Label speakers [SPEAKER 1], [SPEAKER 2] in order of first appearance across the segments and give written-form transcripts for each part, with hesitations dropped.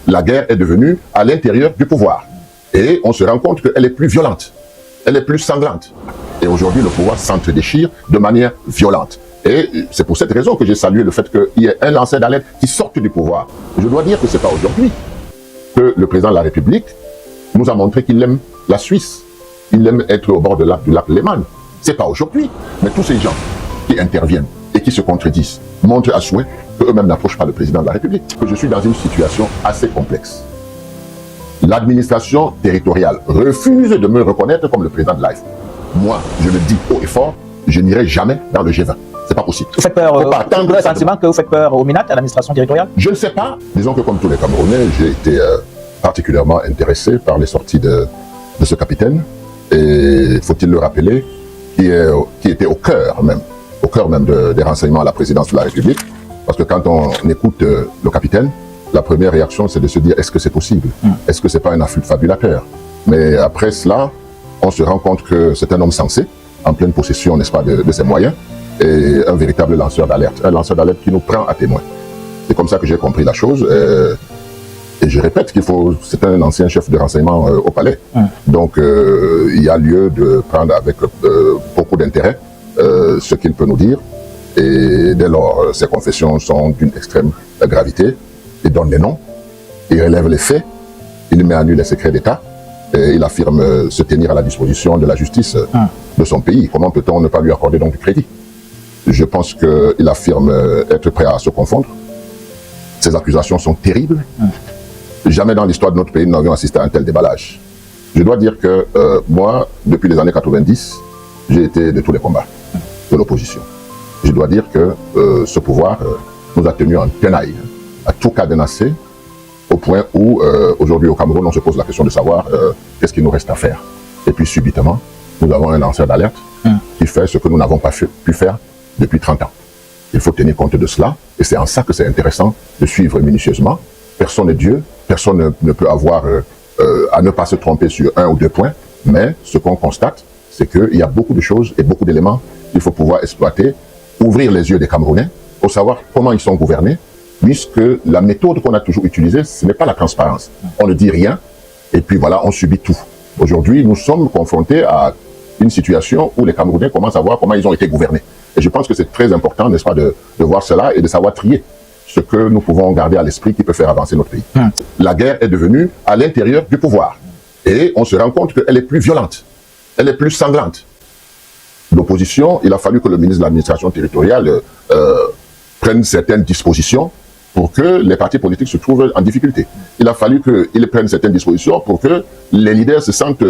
[SPEAKER 1] La guerre est devenue à l'intérieur du pouvoir. Et on se rend compte qu'elle est plus violente, elle est plus sanglante. Et aujourd'hui, le pouvoir s'entre-déchire de manière violente. Et c'est pour cette raison que j'ai salué le fait qu'il y ait un lanceur d'alerte qui sorte du pouvoir. Je dois dire que ce n'est pas aujourd'hui que le président de la République nous a montré qu'il aime la Suisse. Il aime être au bord du lac Léman. Ce n'est pas aujourd'hui. Mais tous ces gens qui interviennent et qui se contredisent montrent à souhait qu'eux-mêmes n'approchent pas le président de la République. Je suis dans une situation assez complexe. L'administration territoriale refuse de me reconnaître comme le président de l'AFP. Moi, je le dis haut et fort, je n'irai jamais dans le G20. C'est pas possible.
[SPEAKER 2] Vous faites peur, vous avez le sentiment que vous faites peur au MINAT, à l'administration territoriale?
[SPEAKER 1] Je ne sais pas. Disons que comme tous les Camerounais, j'ai été particulièrement intéressé par les sorties de ce capitaine. Et faut-il le rappeler, qui était au cœur même des renseignements à la présidence de la République. Parce que quand on écoute le capitaine, la première réaction, c'est de se dire, est-ce que c'est possible? Est-ce que c'est pas un fabulateur? Mais après cela, on se rend compte que c'est un homme sensé, en pleine possession, n'est-ce pas, de ses moyens, et un véritable lanceur d'alerte. Un lanceur d'alerte qui nous prend à témoin. C'est comme ça que j'ai compris la chose. Et je répète c'est un ancien chef de renseignement au palais. Donc, il y a lieu de prendre avec beaucoup d'intérêt ce qu'il peut nous dire. Et dès lors, ces confessions sont d'une extrême gravité. Il donne les noms, il relève les faits, il met à nu les secrets d'État, et il affirme se tenir à la disposition de la justice de son pays. Comment peut-on ne pas lui accorder donc du crédit? Je pense qu'il affirme être prêt à se confondre. Ces accusations sont terribles. Jamais dans l'histoire de notre pays, nous n'avions assisté à un tel déballage. Je dois dire que moi, depuis les années 90, j'ai été de tous les combats de l'opposition. Je dois dire que ce pouvoir nous a tenus en tenaille, à tout cadenasser, au point où aujourd'hui au Cameroun, on se pose la question de savoir qu'est-ce qu'il nous reste à faire. Et puis subitement, nous avons un lanceur d'alerte qui fait ce que nous n'avons pas pu faire depuis 30 ans. Il faut tenir compte de cela, et c'est en ça que c'est intéressant de suivre minutieusement. Personne n'est Dieu, personne ne peut avoir à ne pas se tromper sur un ou deux points, mais ce qu'on constate, c'est qu'il y a beaucoup de choses et beaucoup d'éléments qu'il faut pouvoir exploiter, ouvrir les yeux des Camerounais pour savoir comment ils sont gouvernés, puisque la méthode qu'on a toujours utilisée, ce n'est pas la transparence. On ne dit rien, et puis voilà, on subit tout. Aujourd'hui, nous sommes confrontés à une situation où les Camerounais commencent à voir comment ils ont été gouvernés. Et je pense que c'est très important, n'est-ce pas, de voir cela et de savoir trier ce que nous pouvons garder à l'esprit qui peut faire avancer notre pays. La guerre est devenue à l'intérieur du pouvoir. Et on se rend compte qu'elle est plus violente, elle est plus sanglante. L'opposition, il a fallu que le ministre de l'administration territoriale prenne certaines dispositions pour que les partis politiques se trouvent en difficulté. Il a fallu qu'ils prennent certaines dispositions pour que les leaders se sentent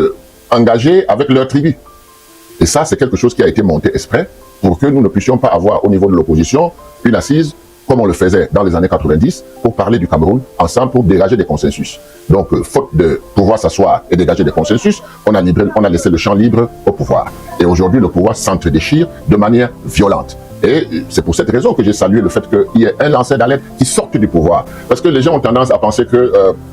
[SPEAKER 1] engagés avec leur tribu. Et ça, c'est quelque chose qui a été monté exprès pour que nous ne puissions pas avoir au niveau de l'opposition une assise comme on le faisait dans les années 90 pour parler du Cameroun ensemble pour dégager des consensus. Donc, faute de pouvoir s'asseoir et dégager des consensus, on a laissé le champ libre au pouvoir. Et aujourd'hui, le pouvoir s'entre-déchire de manière violente. Et c'est pour cette raison que j'ai salué le fait qu'il y ait un lanceur d'alerte qui sorte du pouvoir. Parce que les gens ont tendance à penser que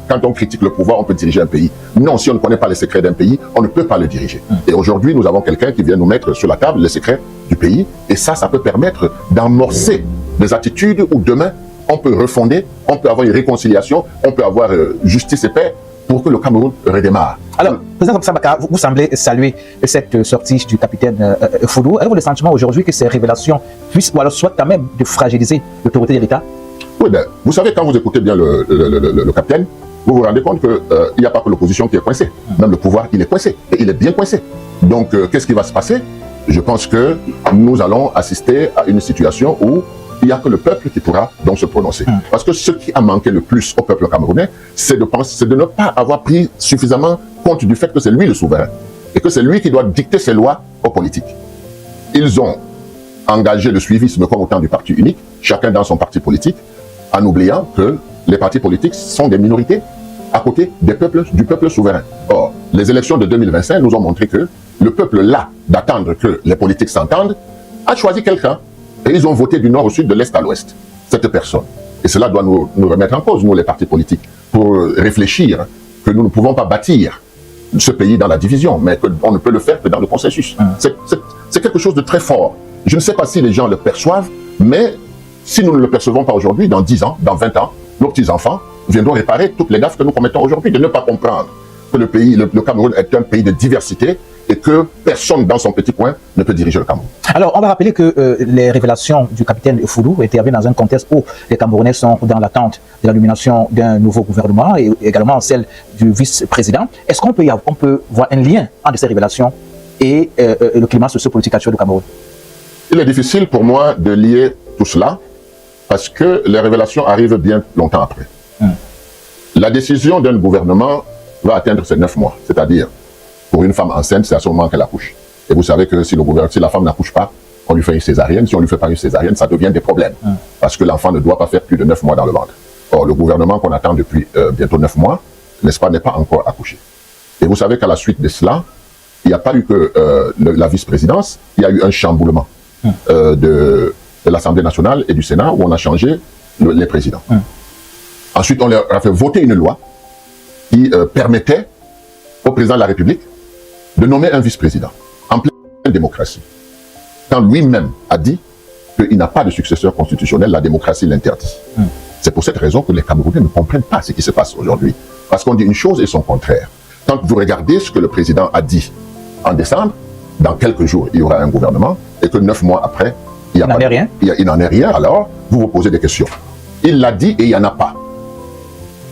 [SPEAKER 1] quand on critique le pouvoir, on peut diriger un pays. Non, si on ne connaît pas les secrets d'un pays, on ne peut pas le diriger. Et aujourd'hui, nous avons quelqu'un qui vient nous mettre sur la table les secrets du pays. Et ça peut permettre d'amorcer des attitudes où demain, on peut refonder, on peut avoir une réconciliation, on peut avoir justice et paix pour que le Cameroun redémarre. Alors,
[SPEAKER 2] Président Sambaka, vous semblez saluer cette sortie du capitaine Foudou. Avez-vous le sentiment aujourd'hui que ces révélations puissent, ou alors soit quand même de fragiliser l'autorité de l'État?
[SPEAKER 1] Oui, ben, vous savez, quand vous écoutez bien le capitaine, vous vous rendez compte qu'il n'y a pas que l'opposition qui est coincée. Même le pouvoir, il est coincé. Et il est bien coincé. Donc, qu'est-ce qui va se passer? Je pense que nous allons assister à une situation où il n'y a que le peuple qui pourra donc se prononcer. Parce que ce qui a manqué le plus au peuple camerounais, c'est de ne pas avoir pris suffisamment compte du fait que c'est lui le souverain et que c'est lui qui doit dicter ses lois aux politiques. Ils ont engagé le suivisme comme au temps du parti unique, chacun dans son parti politique, en oubliant que les partis politiques sont des minorités à côté du peuple souverain. Or, les élections de 2025 nous ont montré que le peuple, là d'attendre que les politiques s'entendent, a choisi quelqu'un. Et ils ont voté du nord au sud, de l'est à l'ouest, cette personne. Et cela doit nous remettre en cause, nous les partis politiques, pour réfléchir que nous ne pouvons pas bâtir ce pays dans la division, mais qu'on ne peut le faire que dans le consensus. C'est quelque chose de très fort. Je ne sais pas si les gens le perçoivent, mais si nous ne le percevons pas aujourd'hui, dans 10 ans, dans 20 ans, nos petits-enfants viendront réparer toutes les gaffes que nous commettons aujourd'hui, de ne pas comprendre que le pays, le Cameroun est un pays de diversité et que personne dans son petit coin ne peut diriger le Cameroun.
[SPEAKER 2] Alors, on va rappeler que les révélations du capitaine Foulou interviennent dans un contexte où les Camerounais sont dans l'attente de la nomination d'un nouveau gouvernement et également celle du vice-président. Est-ce qu'on peut voir un lien entre ces révélations et le climat socio-politique actuel du Cameroun?
[SPEAKER 1] Il est difficile pour moi de lier tout cela parce que les révélations arrivent bien longtemps après. La décision d'un gouvernement va atteindre ses 9 mois, c'est-à-dire pour une femme enceinte, c'est à ce moment qu'elle accouche. Et vous savez que si la femme n'accouche pas, on lui fait une césarienne. Si on ne lui fait pas une césarienne, ça devient des problèmes. Parce que l'enfant ne doit pas faire plus de 9 mois dans le ventre. Or, le gouvernement qu'on attend depuis bientôt 9 mois, n'est-ce pas, n'est pas encore accouché. Et vous savez qu'à la suite de cela, il n'y a pas eu que la vice-présidence, il y a eu un chamboulement de l'Assemblée nationale et du Sénat où on a changé les présidents. Ensuite, on leur a fait voter une loi qui permettait au président de la République de nommer un vice-président en pleine démocratie. Quand lui-même a dit qu'il n'a pas de successeur constitutionnel, la démocratie l'interdit. C'est pour cette raison que les Camerounais ne comprennent pas ce qui se passe aujourd'hui. Parce qu'on dit une chose et son contraire. Quand vous regardez ce que le président a dit en décembre, dans quelques jours, il y aura un gouvernement, et que 9 mois après, il n'en est rien. Il n'en est rien, alors vous vous posez des questions. Il l'a dit et il n'y en a pas.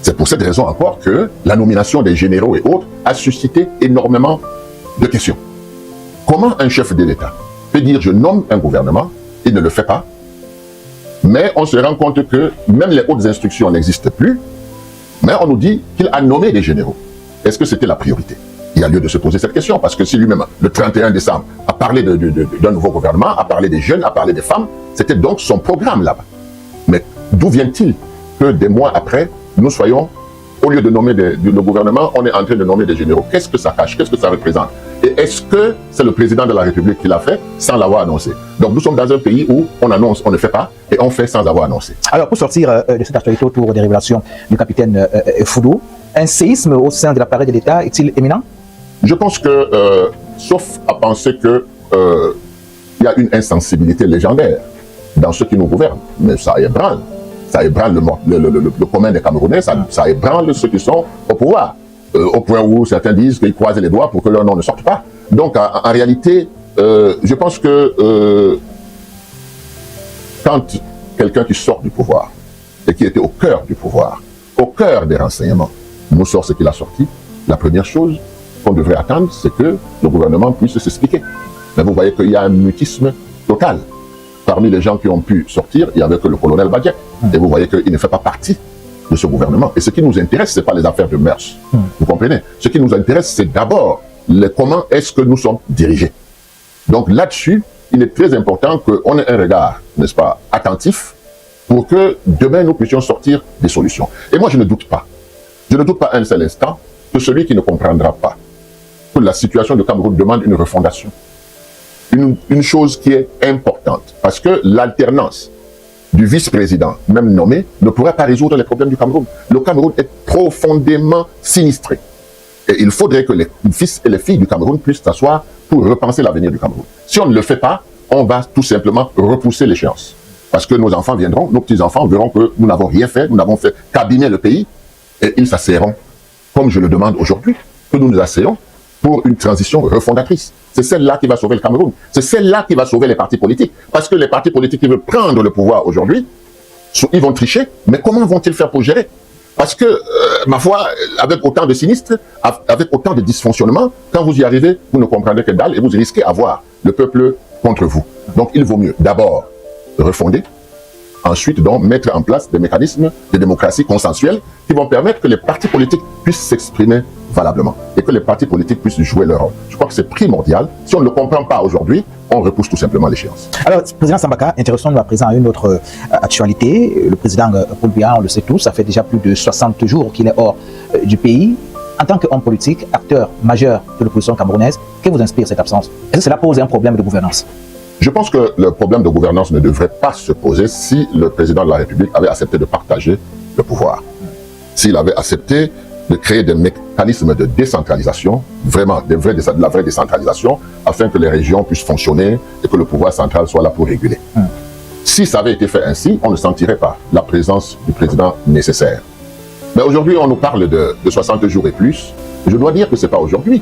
[SPEAKER 1] C'est pour cette raison encore que la nomination des généraux et autres a suscité énormément de questions. Comment un chef de l'État peut dire je nomme un gouvernement, il ne le fait pas, mais on se rend compte que même les hautes instructions n'existent plus, mais on nous dit qu'il a nommé des généraux. Est-ce que c'était la priorité? Il y a lieu de se poser cette question, parce que si lui-même, le 31 décembre, a parlé d'un nouveau gouvernement, a parlé des jeunes, a parlé des femmes, c'était donc son programme là-bas. Mais d'où vient-il que des mois après, nous soyons, au lieu de nommer le gouvernement, on est en train de nommer des généraux? Qu'est-ce que ça cache? Qu'est-ce que ça représente? Et est-ce que c'est le président de la République qui l'a fait sans l'avoir annoncé? Donc nous sommes dans un pays où on annonce, on ne fait pas, et on fait sans avoir annoncé.
[SPEAKER 2] Alors pour sortir de cette actualité autour des révélations du capitaine Foulou, un séisme au sein de l'appareil de l'État est-il imminent?
[SPEAKER 1] Je pense que, sauf à penser que il y a une insensibilité légendaire dans ceux qui nous gouvernent, mais ça ébranle le commun des Camerounais, ça ébranle ceux qui sont au pouvoir, au point où certains disent qu'ils croisent les doigts pour que leur nom ne sorte pas. Donc en réalité, je pense que quand quelqu'un qui sort du pouvoir et qui était au cœur du pouvoir, au cœur des renseignements, nous sort ce qu'il a sorti, la première chose qu'on devrait attendre, c'est que le gouvernement puisse s'expliquer. Mais vous voyez qu'il y a un mutisme total. Parmi les gens qui ont pu sortir, il n'y avait que le colonel Badiek. Et vous voyez qu'il ne fait pas partie de ce gouvernement. Et ce qui nous intéresse, ce n'est pas les affaires de mœurs. Vous comprenez? Ce qui nous intéresse, c'est d'abord comment est-ce que nous sommes dirigés. Donc là-dessus, il est très important qu'on ait un regard, n'est-ce pas, attentif, pour que demain nous puissions sortir des solutions. Et moi, je ne doute pas un seul instant que celui qui ne comprendra pas que la situation du Cameroun demande une refondation. Une chose qui est importante, parce que l'alternance du vice-président, même nommé, ne pourrait pas résoudre les problèmes du Cameroun. Le Cameroun est profondément sinistré. Et il faudrait que les fils et les filles du Cameroun puissent s'asseoir pour repenser l'avenir du Cameroun. Si on ne le fait pas, on va tout simplement repousser l'échéance. Parce que nos enfants viendront, nos petits-enfants verront que nous n'avons rien fait, nous n'avons fait qu'abîmer le pays, et ils s'asseyeront, comme je le demande aujourd'hui, que nous nous asseyons pour une transition refondatrice. C'est celle-là qui va sauver le Cameroun. C'est celle-là qui va sauver les partis politiques. Parce que les partis politiques qui veulent prendre le pouvoir aujourd'hui, ils vont tricher. Mais comment vont-ils faire pour gérer? Parce que, ma foi, avec autant de sinistres, avec autant de dysfonctionnements, quand vous y arrivez, vous ne comprendrez que dalle et vous risquez d'avoir le peuple contre vous. Donc il vaut mieux d'abord refonder, ensuite donc mettre en place des mécanismes de démocratie consensuelle qui vont permettre que les partis politiques puissent s'exprimer valablement et que les partis politiques puissent jouer leur rôle. Je crois que c'est primordial. Si on ne le comprend pas aujourd'hui, on repousse tout simplement l'échéance.
[SPEAKER 2] Alors, président Sambaka, intéressons-nous à présent à une autre actualité. Le président Paul Biya, on le sait tous, ça fait déjà plus de 60 jours qu'il est hors du pays. En tant qu'homme politique, acteur majeur de l'opposition camerounaise, que vous inspire cette absence? Est-ce que cela pose un problème de gouvernance?
[SPEAKER 1] Je pense que le problème de gouvernance ne devrait pas se poser si le président de la République avait accepté de partager le pouvoir. S'il avait accepté de créer des mécanismes de décentralisation, vraiment de la vraie décentralisation, afin que les régions puissent fonctionner et que le pouvoir central soit là pour réguler. Si ça avait été fait ainsi, on ne sentirait pas la présence du président nécessaire. Mais aujourd'hui, on nous parle de 60 jours et plus. Je dois dire que ce n'est pas aujourd'hui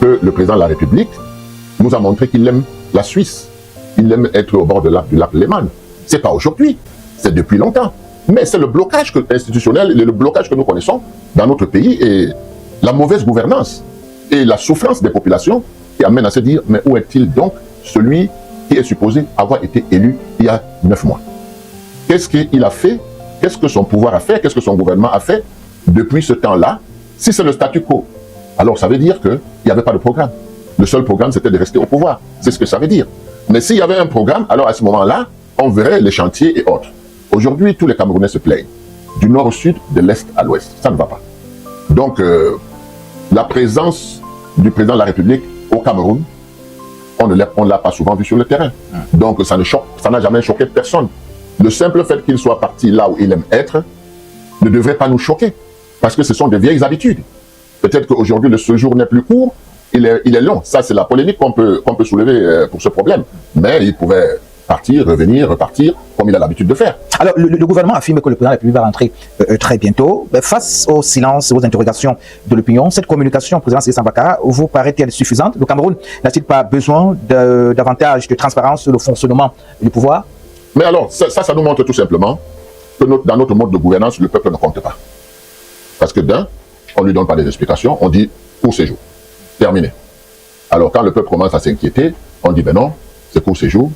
[SPEAKER 1] que le président de la République nous a montré qu'il aime la Suisse. Il aime être au bord du lac Léman. Ce n'est pas aujourd'hui, c'est depuis longtemps. Mais c'est le blocage institutionnel et le blocage que nous connaissons dans notre pays et la mauvaise gouvernance et la souffrance des populations qui amène à se dire, mais où est-il donc celui qui est supposé avoir été élu il y a 9 mois? Qu'est-ce qu'il a fait? Qu'est-ce que son pouvoir a fait? Qu'est-ce que son gouvernement a fait depuis ce temps-là? Si c'est le statu quo, alors ça veut dire qu'il n'y avait pas de programme. Le seul programme, c'était de rester au pouvoir. C'est ce que ça veut dire. Mais s'il y avait un programme, alors à ce moment-là, on verrait les chantiers et autres. Aujourd'hui, tous les Camerounais se plaignent. Du nord au sud, de l'est à l'ouest. Ça ne va pas. Donc, la présence du président de la République au Cameroun, on ne l'a pas souvent vu sur le terrain. Donc, ça n'a jamais choqué personne. Le simple fait qu'il soit parti là où il aime être ne devrait pas nous choquer. Parce que ce sont des vieilles habitudes. Peut-être qu'aujourd'hui, le séjour n'est plus court, il est long. Ça, c'est la polémique qu'on peut soulever pour ce problème. Mais il pouvait partir, revenir, repartir, comme il a l'habitude de faire.
[SPEAKER 2] Alors, le gouvernement affirme que le président de la République va rentrer très bientôt. Face au silence et aux interrogations de l'opinion, cette communication, président Sidi Sambaka, vous paraît-elle suffisante? Le Cameroun n'a-t-il pas besoin davantage de transparence sur le fonctionnement du pouvoir?
[SPEAKER 1] Mais alors, ça nous montre tout simplement que dans notre mode de gouvernance, le peuple ne compte pas. Parce que d'un, on ne lui donne pas des explications, on dit court séjour, terminé. Alors quand le peuple commence à s'inquiéter, on dit ben non, c'est court séjour,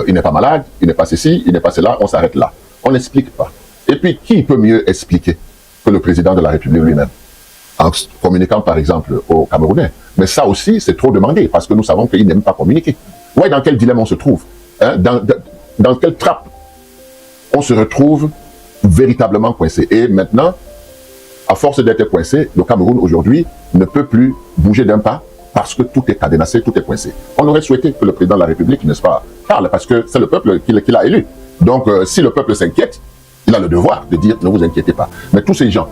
[SPEAKER 1] il n'est pas malade, il n'est pas ceci, il n'est pas cela, on s'arrête là. On n'explique pas. Et puis qui peut mieux expliquer que le président de la République lui-même? En communiquant par exemple aux Camerounais. Mais ça aussi, c'est trop demandé, parce que nous savons qu'il n'aime pas communiquer. Vous voyez dans quel dilemme on se trouve, hein? Dans quelle trappe on se retrouve véritablement coincé. Et maintenant, à force d'être coincé, le Cameroun aujourd'hui ne peut plus bouger d'un pas parce que tout est cadenassé, tout est coincé. On aurait souhaité que le président de la République, n'est-ce pas, parle, parce que c'est le peuple qui l'a élu. Donc, si le peuple s'inquiète, il a le devoir de dire ne vous inquiétez pas. Mais tous ces gens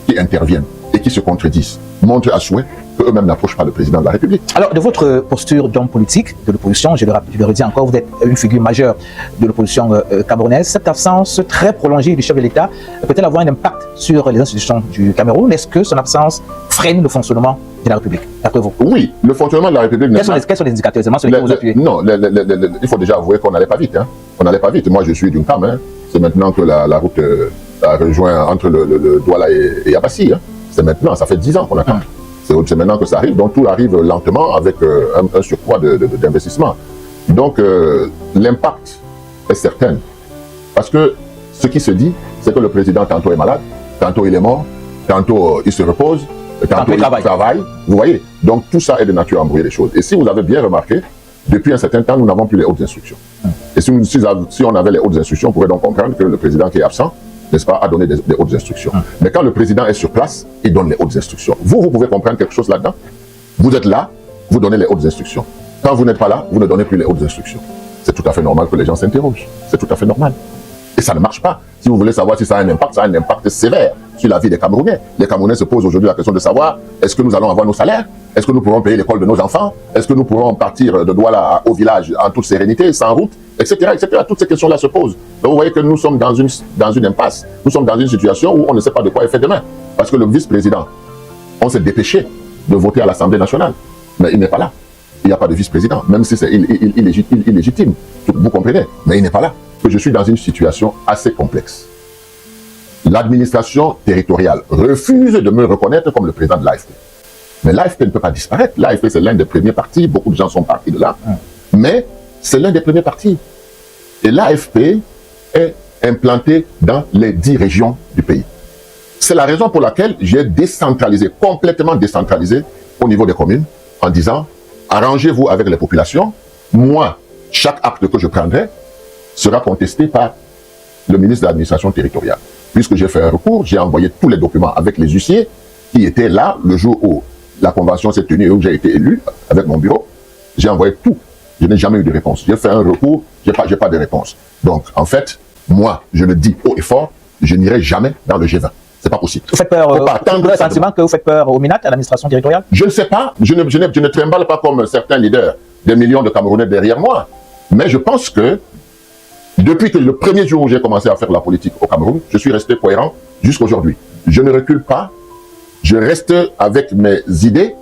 [SPEAKER 1] qui interviennent et qui se contredisent montrent à souhait qu'eux-mêmes n'approchent pas le président de la République.
[SPEAKER 2] Alors, de votre posture d'homme politique, de l'opposition, je le redis encore, vous êtes une figure majeure de l'opposition camerounaise. Cette absence très prolongée du chef de l'État peut-elle avoir un impact sur les institutions du Cameroun? Est-ce que son absence freine le fonctionnement de la République, d'après vous?
[SPEAKER 1] Oui, le fonctionnement de la République...
[SPEAKER 2] Quels sont les indicateurs sur lesquels vous appuyez?
[SPEAKER 1] Non, il faut déjà avouer qu'on n'allait pas vite. Hein. On n'allait pas vite. Moi, je suis d'une femme. Hein. C'est maintenant que la route a rejoint entre le Douala et Yabassi. Hein. C'est maintenant, ça fait 10 ans qu'on attend. C'est maintenant que ça arrive, donc tout arrive lentement avec un surcroît d'investissement. Donc l'impact est certain. Parce que ce qui se dit, c'est que le président tantôt est malade, tantôt il est mort, tantôt il se repose, tantôt il travaille. Vous voyez, donc tout ça est de nature à embrouiller les choses. Et si vous avez bien remarqué, depuis un certain temps, nous n'avons plus les hautes instructions. Et si on avait les hautes instructions, on pourrait donc comprendre que le président qui est absent, n'est-ce pas, à donner des hautes instructions. Mais quand le président est sur place, il donne les hautes instructions. Vous pouvez comprendre quelque chose là-dedans. Vous êtes là, vous donnez les hautes instructions. Quand vous n'êtes pas là, vous ne donnez plus les hautes instructions. C'est tout à fait normal que les gens s'interrogent. C'est tout à fait normal. Et ça ne marche pas. Si vous voulez savoir si ça a un impact sévère sur la vie des Camerounais. Les Camerounais se posent aujourd'hui la question de savoir, est-ce que nous allons avoir nos salaires? Est-ce que nous pourrons payer l'école de nos enfants? Est-ce que nous pourrons partir de Douala au village en toute sérénité, sans route, etc., etc. Toutes ces questions-là se posent. Donc vous voyez que nous sommes dans une impasse. Nous sommes dans une situation où on ne sait pas de quoi est fait demain. Parce que le vice-président, on s'est dépêché de voter à l'Assemblée nationale. Mais il n'est pas là. Il n'y a pas de vice-président, même si c'est illégitime. Vous comprenez? Mais il n'est pas là. Que je suis dans une situation assez complexe. L'administration territoriale refuse de me reconnaître comme le président de l'AFP. Mais l'AFP ne peut pas disparaître. L'AFP, c'est l'un des premiers partis. Beaucoup de gens sont partis de là. Mais c'est l'un des premiers partis. Et l'AFP est implanté dans les 10 régions du pays. C'est la raison pour laquelle j'ai décentralisé, complètement décentralisé au niveau des communes, en disant, arrangez-vous avec les populations. Moi, chaque acte que je prendrai sera contesté par le ministre de l'administration territoriale. Puisque j'ai fait un recours, j'ai envoyé tous les documents avec les huissiers qui étaient là le jour où la convention s'est tenue et où j'ai été élu avec mon bureau. J'ai envoyé tout. Je n'ai jamais eu de réponse. J'ai fait un recours, j'ai pas de réponse. Donc, en fait, moi, je le dis haut et fort, je n'irai jamais dans le G20. C'est pas possible.
[SPEAKER 2] Vous faites peur, vous avez le sentiment que vous faites peur au MINAT, à l'administration territoriale? Je
[SPEAKER 1] ne sais pas. Je ne trimballe pas comme certains leaders, des millions de Camerounais derrière moi. Mais je pense que depuis que le premier jour où j'ai commencé à faire la politique au Cameroun, je suis resté cohérent jusqu'à aujourd'hui. je ne recule pas, je reste avec mes idées,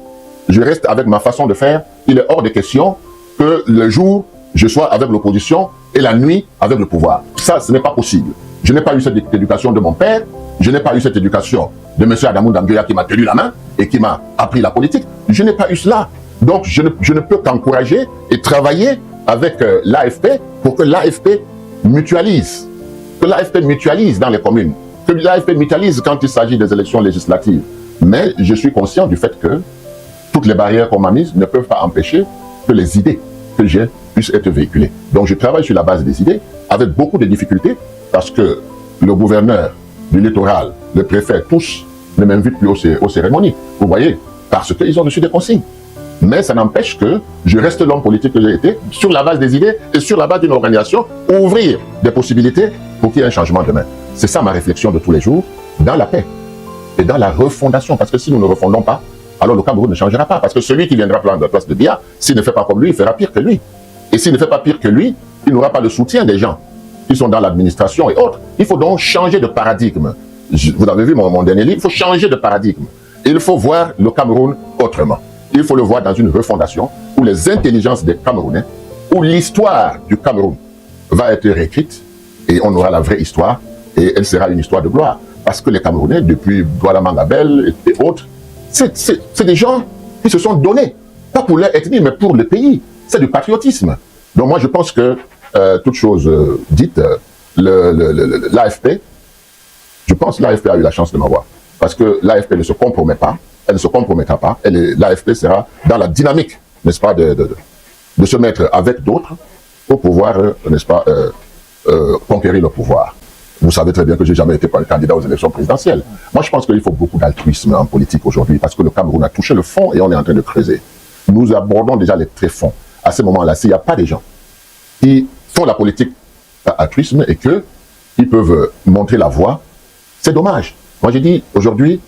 [SPEAKER 1] je reste avec ma façon de faire. Il est hors de question que le jour, je sois avec l'opposition et la nuit avec le pouvoir. Ça, ce n'est pas possible. Je n'ai pas eu cette éducation de mon père, je n'ai pas eu cette éducation de M. Adamou Dambuya qui m'a tenu la main et qui m'a appris la politique. Je n'ai pas eu cela. Donc, je ne peux qu'encourager et travailler avec l'AFP pour que l'AFP mutualise. Que l'AFP mutualise dans les communes. Que l'AFP mutualise quand il s'agit des élections législatives. Mais je suis conscient du fait que toutes les barrières qu'on m'a mises ne peuvent pas empêcher que les idées que j'ai puissent être véhiculées. Donc, je travaille sur la base des idées avec beaucoup de difficultés parce que le gouverneur du littoral, le préfet, tous ne m'invitent plus aux cérémonies. Vous voyez, parce qu'ils ont reçu des consignes. Mais ça n'empêche que je reste l'homme politique que j'ai été, sur la base des idées et sur la base d'une organisation, ouvrir des possibilités pour qu'il y ait un changement demain. C'est ça ma réflexion de tous les jours, dans la paix et dans la refondation. Parce que si nous ne refondons pas, alors le Cameroun ne changera pas. Parce que celui qui viendra prendre la place de Biya, s'il ne fait pas comme lui, il fera pire que lui. Et s'il ne fait pas pire que lui, il n'aura pas le soutien des gens qui sont dans l'administration et autres. Il faut donc changer de paradigme. Vous avez vu mon dernier livre, il faut changer de paradigme. Il faut voir le Cameroun autrement. Il faut le voir dans une refondation où les intelligences des Camerounais, où l'histoire du Cameroun va être réécrite et on aura la vraie histoire et elle sera une histoire de gloire. Parce que les Camerounais, depuis Douala Mangabel et autres, c'est des gens qui se sont donnés, pas pour leur ethnie, mais pour le pays. C'est du patriotisme. Donc moi, je pense que, toute chose dite, l'AFP, je pense que l'AFP a eu la chance de m'avoir. Parce que l'AFP ne se compromet pas, elle ne se compromettra pas, l'AFP sera dans la dynamique, n'est-ce pas, de se mettre avec d'autres pour pouvoir, n'est-ce pas, conquérir le pouvoir. Vous savez très bien que je n'ai jamais été candidat aux élections présidentielles. Moi, je pense qu'il faut beaucoup d'altruisme en politique aujourd'hui parce que le Cameroun a touché le fond et on est en train de creuser. Nous abordons déjà les tréfonds. À ce moment-là, s'il n'y a pas des gens qui font la politique altruisme et qu'ils peuvent montrer la voie, c'est dommage. Moi, j'ai dit, aujourd'hui,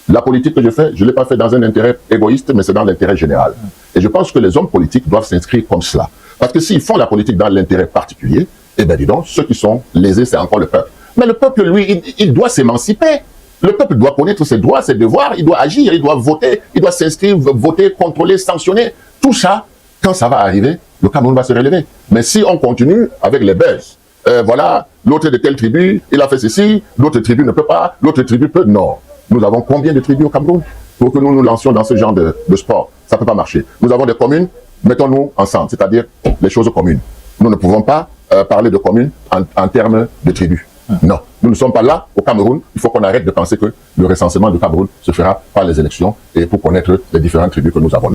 [SPEAKER 1] la politique que je fais, je ne l'ai pas fait dans un intérêt égoïste, mais c'est dans l'intérêt général. Et je pense que les hommes politiques doivent s'inscrire comme cela. Parce que s'ils font la politique dans l'intérêt particulier, eh bien, dis donc, ceux qui sont lésés, c'est encore le peuple. Mais le peuple, lui, il doit s'émanciper. Le peuple doit connaître ses droits, ses devoirs, il doit agir, il doit voter, il doit s'inscrire, voter, contrôler, sanctionner. Tout ça, quand ça va arriver, le Cameroun va se relever. Mais si on continue avec les buzz, voilà, l'autre de telle tribu, il a fait ceci, l'autre tribu ne peut pas, l'autre tribu peut, non. Nous avons combien de tribus au Cameroun pour que nous nous lancions dans ce genre de sport? Ça ne peut pas marcher. Nous avons des communes, mettons-nous ensemble, c'est-à-dire les choses communes. Nous ne pouvons pas parler de communes en termes de tribus. Non, nous ne sommes pas là au Cameroun. Il faut qu'on arrête de penser que le recensement du Cameroun se fera par les élections et pour connaître les différentes tribus que nous avons.